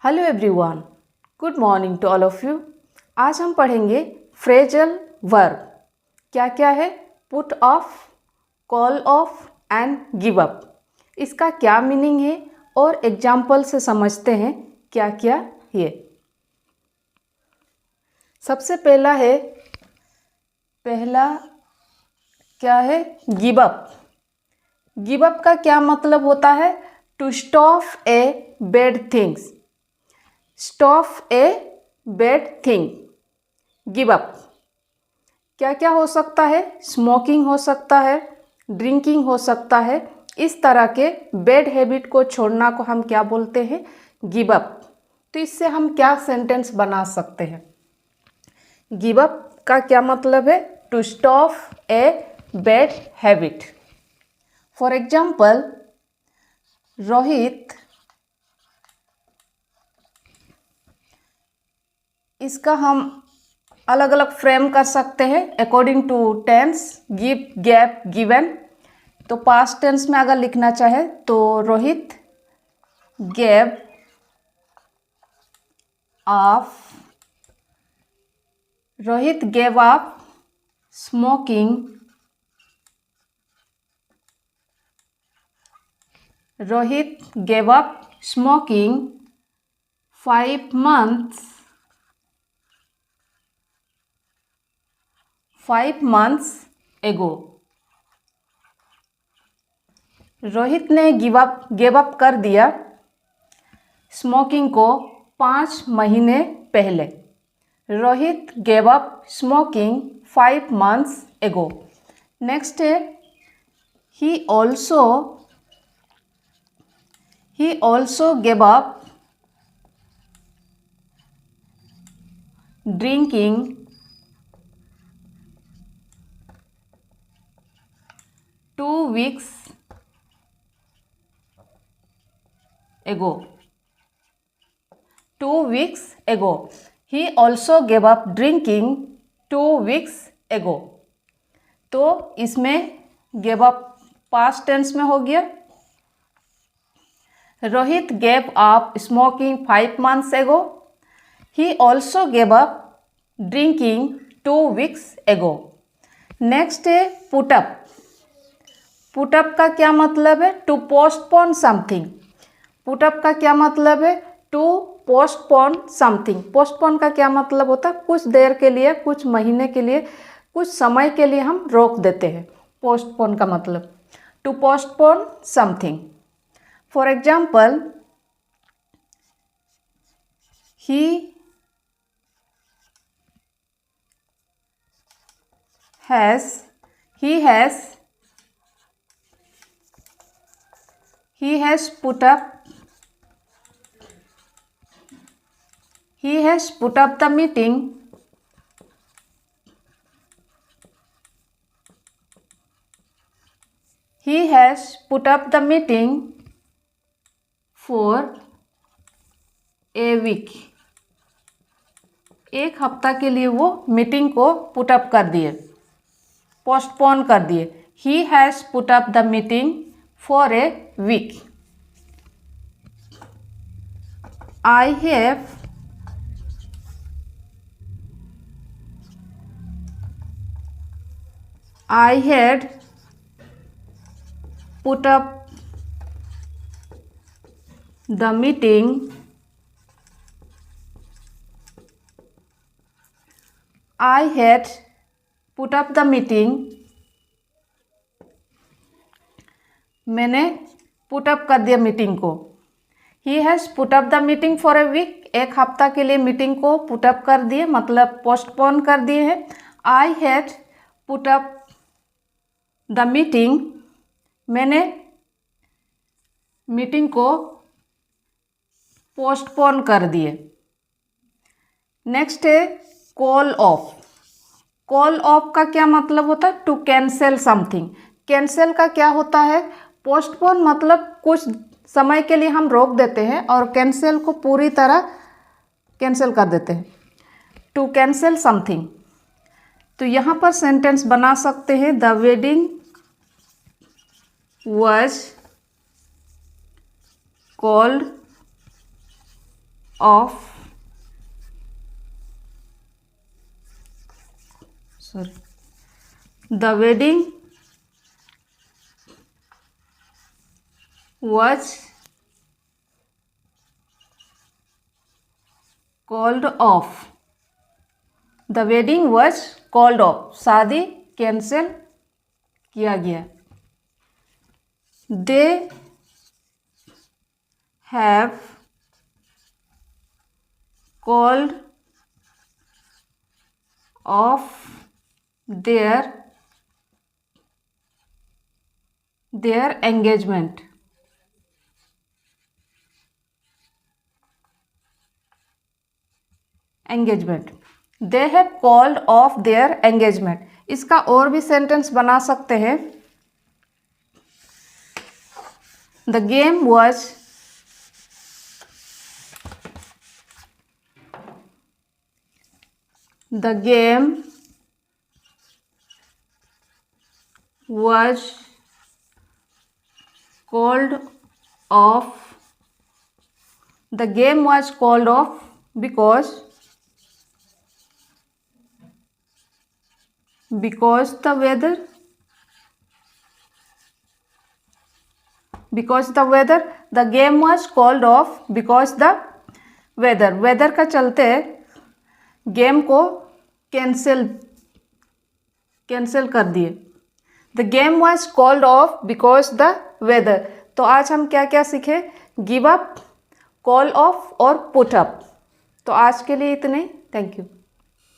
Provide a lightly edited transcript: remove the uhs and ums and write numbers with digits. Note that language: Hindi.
Hello everyone, good morning to all of you. आज हम पढ़ेंगे फ्रेजल वर्ब। क्या क्या है? Put off, call off and give up. इसका क्या मीनिंग है और एग्जाम्पल से समझते हैं क्या क्या है। सबसे पहला क्या है? Give up. गिव अप का क्या मतलब होता है? To stop a bad things. Stop a bad thing, give up. क्या क्या हो सकता है? स्मोकिंग हो सकता है, ड्रिंकिंग हो सकता है। इस तरह के बैड हैबिट को छोड़ना को हम क्या बोलते हैं? Give up. तो इससे हम क्या सेंटेंस बना सकते हैं? गिव अप का क्या मतलब है? To stop a bad habit. For example, Rohit, इसका हम अलग अलग फ्रेम कर सकते हैं according to tense. Give, gave, given. तो पास्ट टेंस में अगर लिखना चाहे तो Rohit gave off, Rohit gave up smoking, Rohit gave up smoking 5 months ago। Rohit ने गिव अप कर दिया स्मोकिंग को 5 महीने पहले। Rohit gave up smoking 5 months ago। Next है he also gave up drinking 2 weeks ago। 2 weeks ago। He also gave up drinking 2 weeks ago। तो इसमें gave up past tense में हो गया। Rohit gave up smoking 5 months ago। He also gave up drinking 2 weeks ago। Next है put up। पुट अप का क्या मतलब है? To postpone something. Put up का क्या मतलब है? To postpone something. पोस्टपोन का क्या मतलब होता है? कुछ देर के लिए, कुछ महीने के लिए, कुछ समय के लिए हम रोक देते हैं। पोस्टपोन का मतलब to postpone something. For example, he has put up the meeting for a week। एक हफ्ता के लिए वो मीटिंग को पुट अप कर दिए, पोस्टपोन कर दिए। He has put up the meeting for a week. I had put up the meeting मैंने पुट अप कर दिया मीटिंग को। He has put up the meeting for a week. एक हफ्ता के लिए मीटिंग को पुट अप कर दिए, मतलब पोस्टपोन कर दिए हैं। I had put up the meeting, मैंने मीटिंग को पोस्टपोन कर दिए। नेक्स्ट है कॉल ऑफ। कॉल ऑफ का क्या मतलब होता है? To cancel something. कैंसिल का क्या होता है? पोस्टपोन मतलब कुछ समय के लिए हम रोक देते हैं और कैंसिल को पूरी तरह कैंसिल कर देते हैं। To cancel something. तो यहाँ पर सेंटेंस बना सकते हैं, the wedding was called of the wedding was called off. The wedding was called off. शादी कैंसिल किया गया. They have called off their engagement. They have called off their engagement. इसका और भी सेंटेंस बना सकते हैं. The game was called off. The game was called off because the weather. The game was called off because the weather. Weather का चलते गेम को कैंसिल कर दिए. The game was called off because the weather. तो आज हम क्या क्या सीखे? गिव अप, कॉल ऑफ और पुट अप. तो आज के लिए इतने. Thank you.